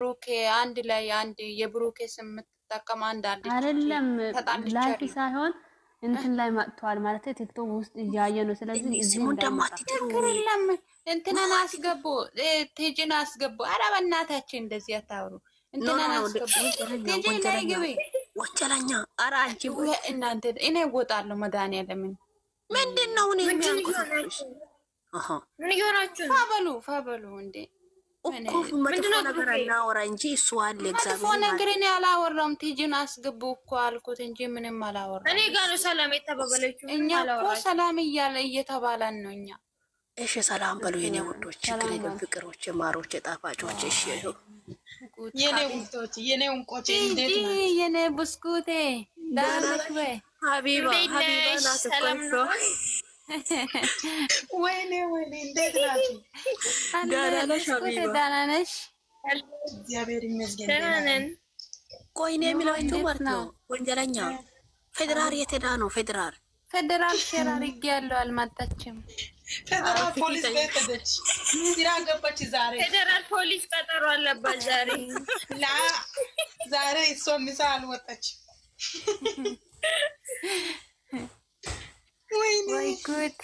ብሩኬ አንድ ላይ አንድ የብሩኬ ስም ተጠቀም አንድ አዲስ አይደለም ላይፍ ተጣልቻለሁ ሳይሆን እንትን ላይ መጥቷል ማለት ቲክቶክ ውስጥ እያየ ነው። ስለዚህ እዚህ እንዳይመጣ ትክክለም እንትናን አስገቡ ቴጂን አስገቡ። ኧረ በእናታችን እንደዚህ አታውሩ። እንትናን አስገቡ ቴጂ ላይ ግቢ ወንጀለኛ። ኧረ አንቺ እናንተ እኔ እወጣለሁ። መድኃኒዓለምን ምንድነው ነው የሚያንቆሽ? አሃ ምን ይሆናችሁ? ፋበሉ እንዴ እኮ መጥፎ ነገር አናወራ እንጂ እሱ አለ እግዚአብሔር መጥፎ ነገር እኔ አላወራም። ቲጂን አስገቡ እኮ አልኩት እንጂ ምንም አላወራም። እኔ ጋር ነው ሰላም የተባባለችው። እኛ እኮ ሰላም እየተባለን ነው እኛ። እሺ ሰላም በሉ የኔ ወዶች፣ ግሬን ፍቅሮች፣ ማሮች፣ ጣፋጮች። እሺ የኔ ውስጦች፣ የኔ እንቆች እንዴት ነው? የኔ ብስኩቴ ዳርክ ወይ ሀቢባ ናት እኮ ወይኔ እንዴት ናችሁ? ደህና ነሽ ሀቢባ? ደህና ነሽ? እግዚአብሔር ይመስገን ደህና ነን። ቆይ እኔ የምላችሁ ማለት ነው ወንጀለኛ ፌደራል የት ሄዳ ነው? ፌደራል ሼር አድርጌያለሁ አልመጣችም። ፌደራል ፖሊስ ቤት ሄደች፣ ስራ ገባች ዛሬ። ፌደራል ፖሊስ ቀጠሮ አለባት ዛሬ። ዛሬ እሷ ምሳ አልወጣችም። ወይ ጉድ!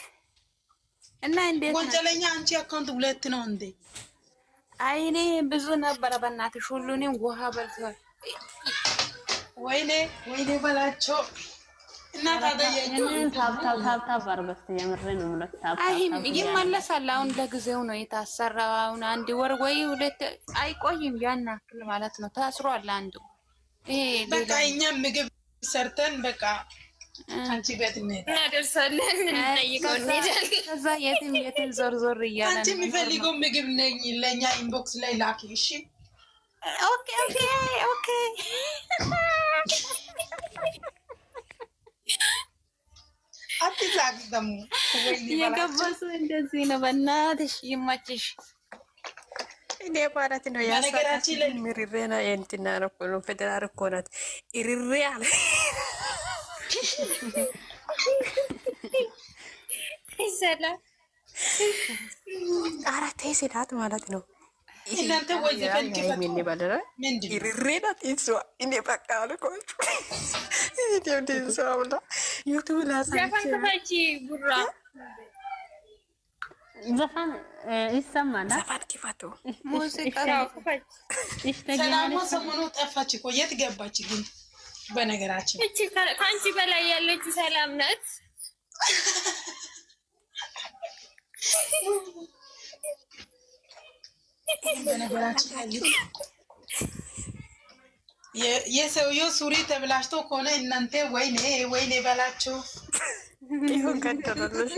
እና እንዴት ወንጀለኛ አንቺ አካውንት 2 ነው እንዴ? አይ እኔ ብዙ ነበረ በእናትሽ ሁሉንም ውሃ በልቷል። ወይኔ በላቸው እና ታዲያ ታብታብ አርበስ የምሬ ነው ማለት አይ ይመለሳል። አሁን ለጊዜው ነው የታሰራው። አሁን 1 ወር ወይ 2 አይቆይም። ያን አክል ማለት ነው ታስሯል አንዱ። ይሄ በቃ እኛም ምግብ ሰርተን በቃ አንቺ ቤት እናደርሳለን። እንጠይቀው እንሄዳለን። ከዛ የትም ዞር እያለ አንቺ የሚፈልገው ምግብ ነኝ ለኛ ኢንቦክስ ላይ ላኪ። እሺ ኦኬ አትዛግ ደሙ የገባሱ እንደዚህ ነው። በእናትሽ ይመችሽ። እኔ ማለት ነው ያሳራችን ላይ ምሪሬና እንትና ነው ፌደራል እኮ ናት ኢሪሬ አለ ሰላም አራቴ ሴዳት ማለት ነው። እናንተ ወይ ዘፈን ክፈቱ ምን ይባላል? ኢሪሬናት ኢንሶ እኔ በቃ አልቆች እንዴ ሰውላ ዩቲዩብ ላሳች ከፈቺ ቡራ ዘፈን ይሰማል። ዘፈን ክፈቱ ሙዚቃ ሰላም ሰሞኑ ጠፋች እኮ የት ገባች ግን? በነገራችን እቺ ካንቺ በላይ ያለች ሰላም ናት። በነገራችን የሰውየው ሱሪ ተብላሽቶ ከሆነ እናንተ ወይኔ በላችሁ። ይሁን ከተበለሽ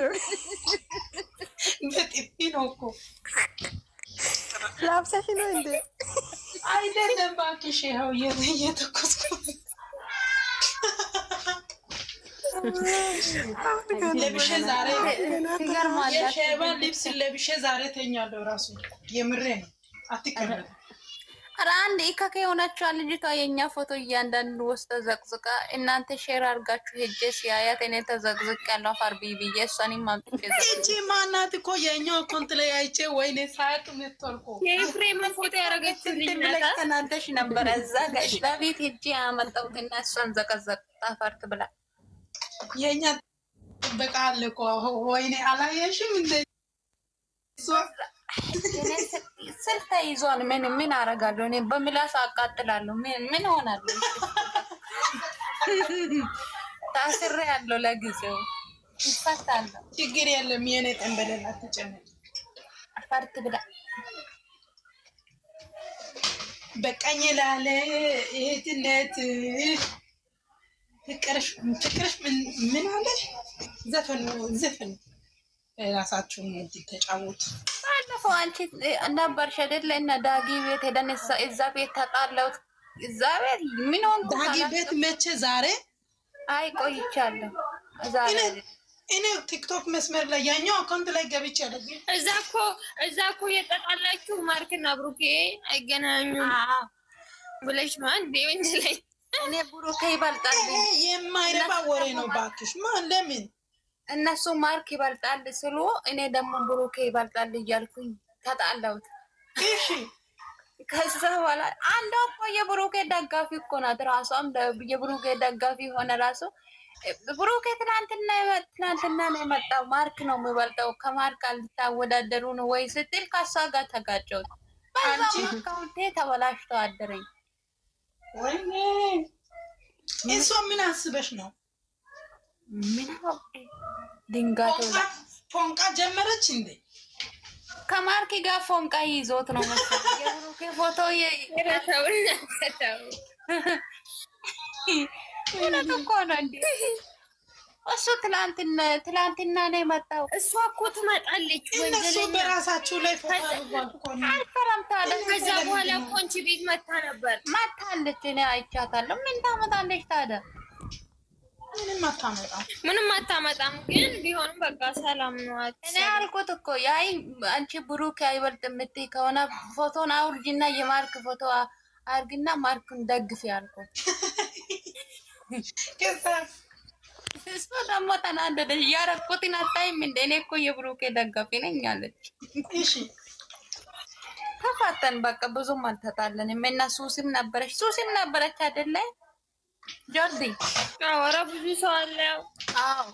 በጥፊ ነው እኮ ላብሰሽ ነው እንዴ? አይደለም እባክሽ፣ ይኸው እየተኮስኩ ለብሼ ዛሬ የሸባ ልብስ ለብሼ ዛሬ ተኛለሁ። ራሱ የምሬ ነው። አትቀበል። ኧረ አንድ ኢካከ የሆነችው ልጅቷ የኛ ፎቶ እያንዳንዱ ወስደ ዘቅዝቃ እናንተ ሼር አድርጋችሁ ሄጄ ሲያያት እኔ ተዘቅዝቅ ያለው አፋር ቢብዬ እሷንም ማምጥቼ እቺ ማናት እኮ የኛው አካውንት ላይ አይቼ ወይኔ ሳቅ ምትልኮ የፍሬም ፎቶ ያረገችልኝ ናታ። ተናደሽ ነበር እዛ ጋር ዳዊት ሄጄ አመጣሁትና እሷን ዘቀዘቅ ታፈርት ብላ የኛ በቃ አለ እኮ ወይኔ አላየሽም እንደ ስልክ ተይዟል። ምን አደርጋለሁ እኔ በምላስ አቃጥላለሁ። ምን ሆናለሁ? ታስሬ ያለው ለጊዜው ይፈታለሁ። ችግር የለም። የኔ ጠንበለላ አትጨነቂ። አፈርት ብላ በቃኝ ላለ እህትነት ፍቅርሽ ምን አለ ዘፈን ራሳችሁን ተጫወቱ። ባለፈው አንቺ ነበርሽ አይደለ? እና ዳጊ ቤት ሄደን እዛ ቤት ተጣላሁት። እዛ ቤት ምን ሆንኩ? ዳጊ ቤት መቼ? ዛሬ አይ ቆይቻለሁ። ዛሬ እኔ ቲክቶክ መስመር ላይ ያኛው አካውንት ላይ ገብቻለሁ። እዛ እኮ የተጣላችሁ ማርክና ብሩኬ አይገናኙም ብለሽ ነው አንዴ ወንጀለኛ። እኔ ብሩኬ ይበልጣል። የማይረባ ወሬ ነው ባክሽ። ማን ለምን እነሱ ማርክ ይበልጣል ስሉ እኔ ደግሞ ብሩኬ ይበልጣል እያልኩኝ ተጣላሁት። እሺ ከዛ በኋላ አንዷ እኮ የብሩኬ ደጋፊ እኮ ናት። ራሷም የብሩኬ ደጋፊ ሆነ ራሱ ብሩኬ ትናንትና ነው የመጣው። ማርክ ነው የሚበልጠው፣ ከማርክ አልታወዳደሩ ነው ወይ ስትል ከሷ ጋር ተጋጨው። አካውንቴ ተበላሽቶ አደረኝ። ወይኔ እሷ ምን አስበሽ ነው? ምን ድንጋይ ፎንቃ ጀመረች እንዴ? ከማርክ ጋር ፎንቃ ይዞት ነው መሰለኝ። የብሩኬ ፎቶ እውነት እኮ ነው እንዴ? እሱ ትላንትና ነው የመጣው። እሷ እኮ ትመጣለች። እነሱ በራሳችሁ ላይ ፎቶ አድርጓል እኮ ነው። አልፈራም ታዲያ። ከዛ በኋላ እኮ አንቺ ቤት መታለች። እኔ አይቻታለሁ። ምን ታመጣለች ታዲያ? ምንም አታመጣም። ግን ቢሆንም በቃ ሰላም ነው። እኔ አልኩት እኮ ያይ አንቺ ብሩክ አይበልጥ የምትይ ከሆነ ፎቶን አውርጅና የማርክ ፎቶ አርግና ማርክን ደግፍ ያልኩት። እሱ ደግሞ ተናደደ። ያረኩትን አታይም እንደ እኔ እኮ የብሩኬ ደጋፊ ነኝ አለች። እሺ ተፋተን በቃ ብዙም አልተጣለንም። እና ሱሲም ነበረች አይደለ ጆርዲ? አወራ ብዙ ሰው አለ። አዎ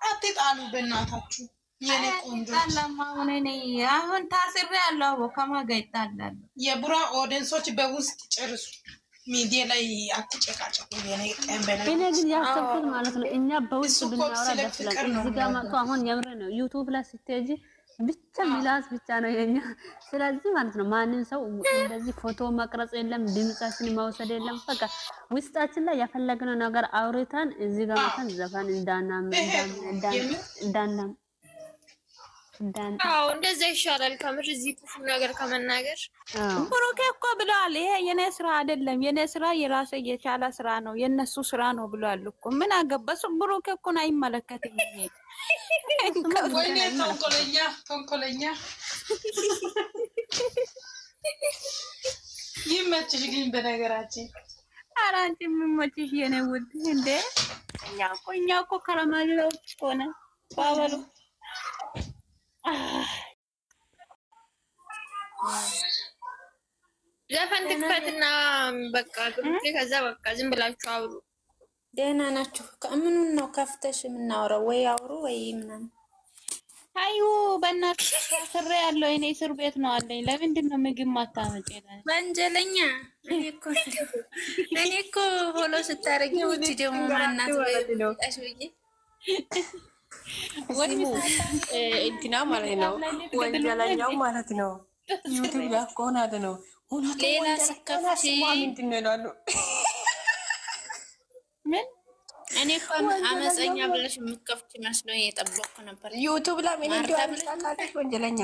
አትጣሉ በእናታችሁ የኔ ቆንጆ። አሁን ታስሬ ያለው ከማን ጋር ይጣላል? የቡራ ኦዲየንሶች በውስጥ ጨርሱ። ሚዲያ ላይ አትጨቃጨቁ። የኔ ቀንበለ እኔ ግን ያሰብኩት ማለት ነው እኛ በውስጥ ብናወራ ደስ ይላል። እዚህ ጋር መጥቶ አሁን የምር ነው ዩቲዩብ ላይ ስትሄጂ ብቻ ሚላስ ብቻ ነው የኛ። ስለዚህ ማለት ነው ማንም ሰው እንደዚህ ፎቶ መቅረጽ የለም፣ ድምጻችን መውሰድ የለም። በቃ ውስጣችን ላይ ያፈለግነው ነገር አውርተን እዚህ ጋር መተን ዘፈን እንዳናም አዎ እንደዛ ይሻላል ከምር እዚህ ክፉ ነገር ከመናገር። ብሩኬ እኮ ብለዋል፣ ይሄ የኔ ስራ አይደለም፣ የኔ ስራ የራሴ የቻለ ስራ ነው፣ የነሱ ስራ ነው ብለዋል እኮ። ምን አገባሱ? ብሩኬ እኮ አይመለከትም። ይሄ ወይኔ ተንኮለኛ ይመችሽ። ግን በነገራችን ኧረ አንቺ የሚመችሽ የኔ ውድ እንዴ! እኛ እኮ ከረማጅላዎች ሆነ ባበሉ ዘፈን ትክፈትና በቃ ግሩፕ ከዛ በቃ ዝም ብላችሁ አውሩ። ደህና ናችሁ? ከምኑን ነው ከፍተሽ የምናወራው? ወይ አውሩ ወይ ምናምን። አዩ በእናትሽ ስራ ያለው እኔ እስር ቤት ነው አለኝ። ለምንድን ነው ምግብ ማታመጪ? ወንጀለኛ እኔ እኮ ሆሎ ስታረጊ ውጪ ደግሞ ማናት ወይስ ብዬ እንትና ማለት ነው ወንጀለኛው ማለት ነው። ዩቲዩብ ላይ ከሆነ አለ ነው ሌላ ሲከፍቺ ምንድን ነው ይላሉ። ምን እኔ እኮ አመፀኛ ብለሽ የምትከፍቺ መስሎኝ የጠበቅኩ ነበር። ዩቲዩብ ላይ ምን እንደሆነ ወንጀለኛ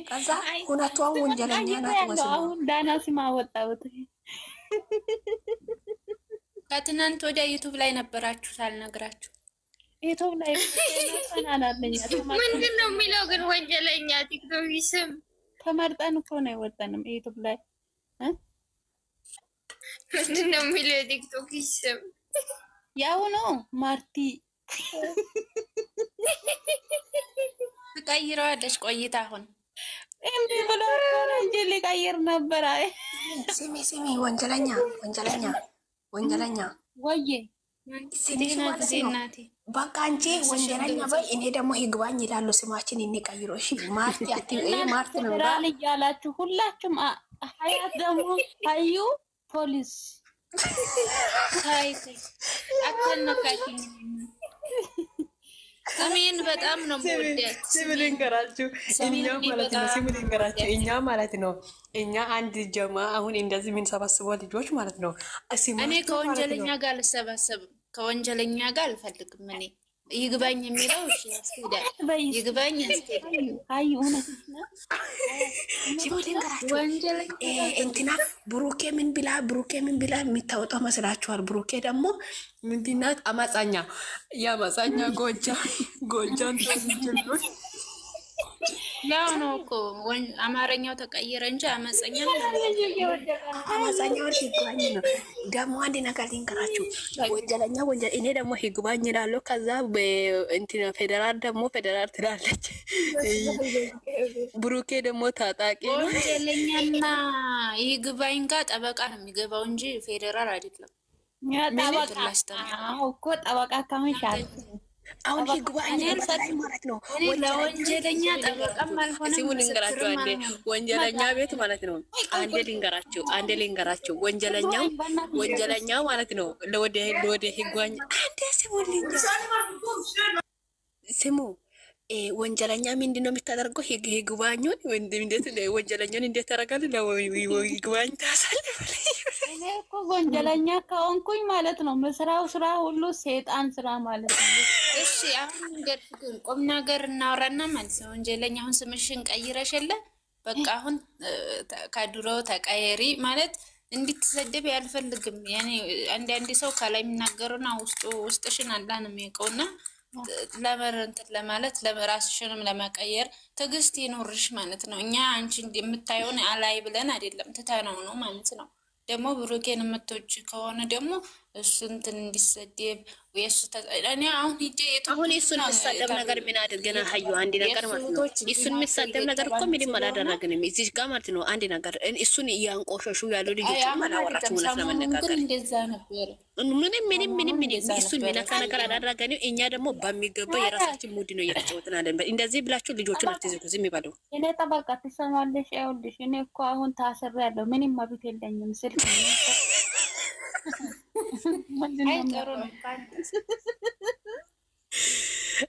ከዛ ሁነቷን ወንጀለኛ ናት ወሰነ። አሁን ዳና ስማ ወጣሁት። ከትናንት ወዲያ ዩቲዩብ ላይ ነበራችሁ ሳልነግራችሁ። ዩቲዩብ ላይ ተናናለኝ። ምንድን ነው የሚለው ግን ወንጀለኛ? ቲክቶክ ስም ተመርጠን እኮ ነው የወጣንም ዩቲዩብ ላይ ምንድን ነው የሚለው ቲክቶክ ስም? ያው ነው ማርቲ ትቀይረዋለች ቆይታ አሁን እንዴ ብሎ እንጂ ሊቀይር ነበር። አይ ስሚ ወንጀለኛ ወዬ ሲዲና ጊዜ እናቴ በቃ አንቺ ወንጀለኛ በይ፣ እኔ ደግሞ ይግባኝ ይላሉ። ስማችን እንቀይሮ። እሺ ማርቲ ማርቲ ነው ራል ያላችሁ ሁላችሁም። ሀያት ደግሞ አዩ ፖሊስ ታይት አከነካኪኝ። ስሜን በጣም ነው የምወዳት። እኛ ማለት ነው እኛ አንድ ጀማ አሁን እንደዚህ የምንሰባስበው ልጆች ማለት ነው። እኔ ከወንጀለኛ ጋር አልሰባሰብም፣ ከወንጀለኛ ጋር አልፈልግም። እኔ ይግባኝ የሚለው እሺ ያስኬዳል። ይግባኝ ያስኬዳል። አዩ እውነት ነው። ወንጀለኛ እንትና ብሩኬ ምን ቢላ የሚታወጣው መስላችኋል? ብሩኬ ደግሞ ምንድናት? አማጻኛ ጎጃም ያው ነው እኮ አማርኛው ተቀየረ እንጂ አመፀኛ አመፀኛው ይግባኝ ነው። ደግሞ አንድ ነገር ልንገራችሁ፣ ወንጀለኛ ወንጀል እኔ ደግሞ ይግባኝ እላለሁ። ከዛ እንትን ፌደራል ደግሞ ፌደራል ትላለች። ብሩኬ ደግሞ ታጣቂ ነው። ወንጀለኛና ይግባኝ ጋር ጠበቃ ነው የሚገባው እንጂ ፌደራል አይደለም። እኮ ጠበቃ ከመሻል አሁን ይግባኝ ማለት ነው። ለወንጀለኛ ጠበቃም አልሆነም። ሲሙ ልንገራችሁ አንዴ ወንጀለኛ ቤት ማለት ነው። አንዴ ልንገራችሁ ወንጀለኛው ማለት ነው። ለወደ ይግባኝ አንዴ ስሙ ወንጀለኛ ምንድን ነው የምታደርገው? ይግባኙን እንዴት ወንጀለኛውን እንዴት ታደርጋለህ? ይግባኝ ታሳልፋለህ። እኔ እኮ ወንጀለኛ ከሆንኩኝ ማለት ነው መስራው ስራ ሁሉ ሰይጣን ስራ ማለት ነው። እሺ አሁን ግን ቁም ነገር እናወራና ማለት ነው። ወንጀለኛ አሁን ስምሽን ቀይረሽለ በቃ አሁን ከድሮ ተቀየሪ ማለት እንድትሰደብ ያልፈልግም። ያኔ አንድ ሰው ከላይ የሚናገሩና ውስጥሽን አላህ ነው የሚያውቀውና ለመረንት ለማለት ለራስሽንም ለመቀየር ትዕግስት ይኖርሽ ማለት ነው። እኛ አንቺ የምታየውን አላይ ብለን አይደለም ትተነው ነው ማለት ነው። ደግሞ ብሩኬን የምትወጪ ከሆነ ደግሞ እሱን እንዲሰደብ ወይስ እኔ አሁን እሱን የሚሳደብ ነገር ምን አድርገና ሀዩ አንድ ነገር ማለት ነው። እሱን የሚሳደብ ነገር እኮ ምንም አላደረግንም እዚህ ጋር ማለት ነው። አንድ ነገር እሱን እያንቆሸሹ ያለው ልጆች አላወራችሁ ማለት ነው። መነጋገር እንደዛ ነበር። ምንም እሱን ሚነካ ነገር አላደረገንም። እኛ ደግሞ በሚገባ የራሳችን ሙድ ነው እየተጫወትን አለን። እንደዚህ ብላችሁ ልጆቹን አትዝጉ፣ ዝም ይበሉ። እኔ ጠበቃ ትሰማለሽ? ይኸውልሽ እኔ እኮ አሁን ታስሬያለሁ። ምንም መብት የለኝም። ስልክ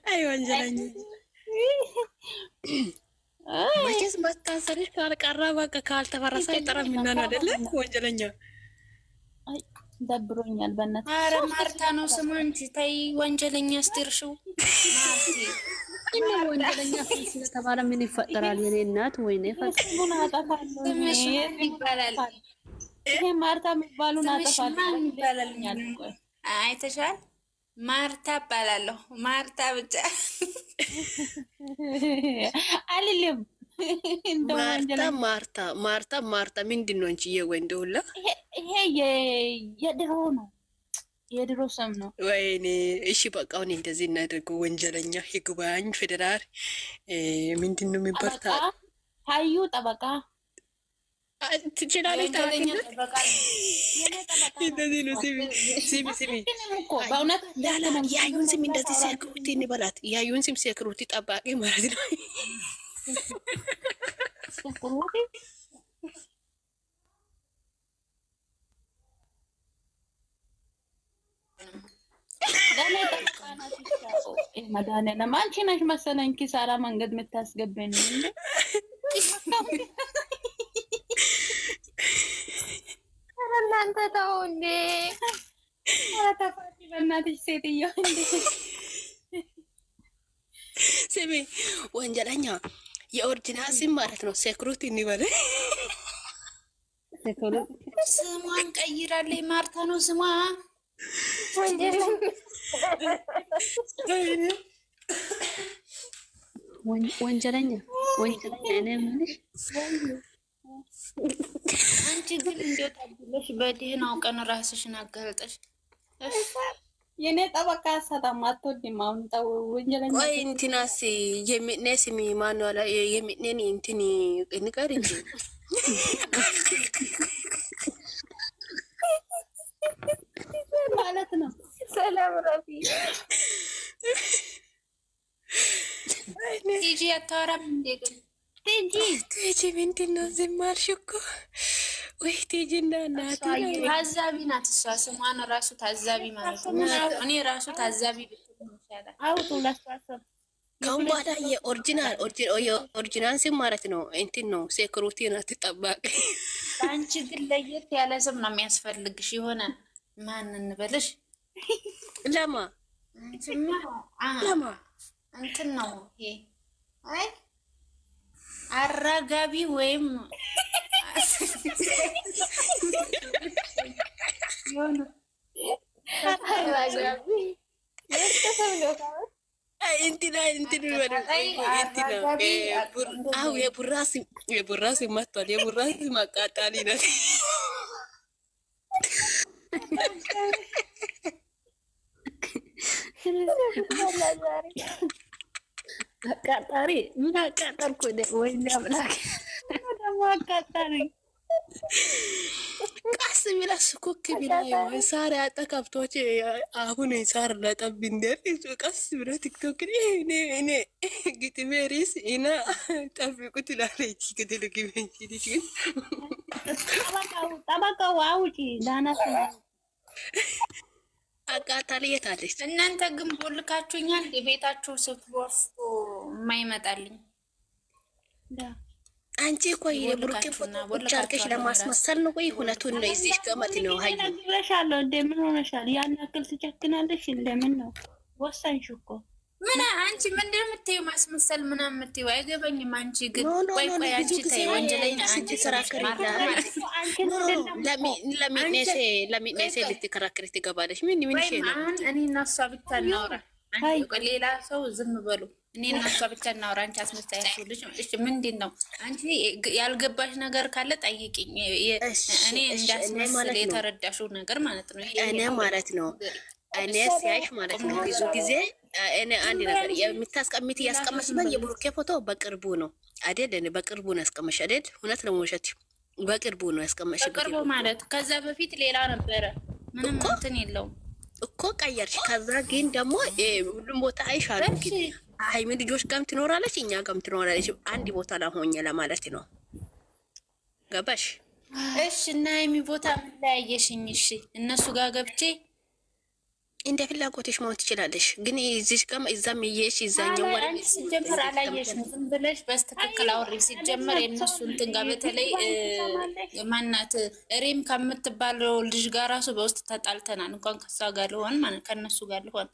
አይ ወንጀለኛ መቼስ መታሰርሽ ካልቀረ በቃ ካልተፈረሰ አይጠራም እና ነው አይደለ? ወንጀለኛ ደብሮኛል በእናትህ። ኧረ ማርታ ነው ስሙ እንጂ ተይ ወንጀለኛ አስደርሽው እና ወንጀለኛ ስለተባለ ምን ይፈጠራል? የኔ እናት ወይኔ ፈጽሙን አጠፋለሁ ይባላል። ይሄ ማርታ የሚባሉን አጠፋለሁ ይባላል። አይተሻል? ማርታ እባላለሁ። ማርታ ብቻ አልልም። ማርታ ምንድን ነው እንጂ ወይ እንደውላ ይሄ የድሮ ነው፣ የድሮ ስም ነው። ወይኔ እሺ በቃ አሁን እንደዚህ እናደርገው። ወንጀለኛ ይግባኝ ፌደራል ምንድን ነው የሚባል ሀዩ ጠበቃ ትችላለች። ጠበቃ እንደዚህ ነው። ሲሚ በእውነት ያዩን ስም እንደዚህ ሴክሩቲ እንበላት። ያዩን ስም ሴክሩቲ ጠባቂ ማለት ነው። መድኃኒዓለም አንቺ ነሽ መሰለኝ ኪሳራ መንገድ የምታስገበኝ። እናንተ ተው እንዴ! ኧረ ተፋቂ በእናትሽ ሴትዮ እንዴ! ስሚ ወንጀለኛ የኦሪጂናል ስም ማለት ነው ሴክሩቲ እንበል። ስሟን ቀይራለች። ማርታ ነው ስሟ። ወንጀለኛ እኔ የምልሽ አንቺ ግን እንዴት አድርገሽ በደህናው ቀን ራስሽን አጋልጠሽ የኔ ጠበቃ ሰላም አትወድም። አሁን ተው ወንጀለኛ ወይ እንትናስ የሚነስ ማኑዋላ የሚነን እንትን ንቀር እንጂ ማለት ነው። ሰላም ረፊ ቲጂ አታወራም እንዴ? ግን ቲጂ ምንድን ነው ዝም አልሽ እኮ? ወይ ቲጂ እና እናቱ ታዛቢ ናት እሷ። ስሟን ራሱ ታዛቢ ማለት ነው። እኔ ራሱ ታዛቢ ብትሆን ይሻላል። አውጡ ለስፋሰብ ከአሁን በኋላ የኦሪጂናል ስም ማለት ነው እንትን ነው ሴክሩቲ ናት ጠባቂ። አንቺ ግን ለየት ያለ ስም ነው የሚያስፈልግሽ። የሆነ ማን እንበልሽ? ለማ እንትን ነው ይሄ አይ አራጋቢ ወይም እንትና የቡራስ መጥቷል። የቡራስ ማቃጣሊ ነው። አቃጣሪ ምን አቃጠልኩ ወይ አምላክ ደግሞ አቃጣሪ ቀስ ብላ ስኮክ ብላ ሳር ያጣ ከብቶች አሁን ሳር ለጠብ እንደር ቀስ ብላ ቲክቶክ እኔ ግጥሜሪስ እና ጠብቁት ትላለች። ግጥል ግበንቺ ልጅ ጠበቃው አውጪ ዳናት አቃጣሊ የታለች? እናንተ ግን ቦልካችሁኛል። የቤታችሁ ስትወስዱ የማይመጣልኝ አንቺ እኮ የብሩኬ ፎቶ ብቻ አድርገሽ ለማስመሰል ነው ወይ? እውነቱን ነው። እዚህ ገመት ነው ሀይ ብለሻለሁ። እንደምን ሆነሻል? ያን ያክል ትጨክናለሽ? እንደምን ነው ወሰንሽ እኮ ምን አንቺ ምንድን የምትይው ማስመሰል ምናምን የምትይው አይገበኝም። አንቺ ግን ቆይ አንቺ ተይ ወንጀለኛ አንቺ ተከራከሪ ለሚኔሴ ልትከራከሪ ትገባለሽ። ምን ሽ ነው? እኔ እና እሷ ብቻ እናውራ። ሌላ ሰው ዝም በሉ። እኔ እና እሷ ብቻ እናውራ። አንቺ አስመሳያችሁ ልጅ እሺ፣ ምንድን ነው አንቺ ያልገባሽ ነገር ካለ ጠይቂኝ። እኔ እንዳስመስል የተረዳሽው ነገር ማለት ነው። እኔ ማለት ነው እኔ ሲያይሽ ማለት ነው ብዙ ጊዜ እኔ አንድ ነገር የምታስቀምጥ ያስቀመጥበት የብሩኬ ፎቶ በቅርቡ ነው አይደል? እኔ በቅርቡ ነው ያስቀመጥሽ አይደል? እውነት ለመውሸት በቅርቡ ነው ያስቀመጥሽ። በቅርቡ ማለት ከዛ በፊት ሌላ ነበረ። ምንም እንትን የለውም እኮ ቀየርሽ። ከዛ ግን ደግሞ ሁሉም ቦታ አይሻሉ። ግን ሀይሚ ልጆች ጋርም ትኖራለች፣ እኛ ጋርም ትኖራለች። አንድ ቦታ ላይ ሆኜ ለማለት ነው። ገባሽ? እሺ። እና ሀይሚ ቦታ ምን ላይ አየሽኝ? እሺ፣ እነሱ ጋር ገብቼ እንደ ፍላጎትሽ መሆን ትችላለሽ። ግን እዚህ ጋር እዛም እየሽ እዛኛው ወራ ሲጀመር አላየሽም። ዝም ብለሽ በስተክክል አውሪ። ሲጀመር የእነሱ እንትን ጋር በተለይ ማናት ሪም ከምትባለው ልጅ ጋር ራሱ በውስጥ ተጣልተናል። እንኳን ከሷ ጋር ልሆን ማለት ከእነሱ ጋር ልሆን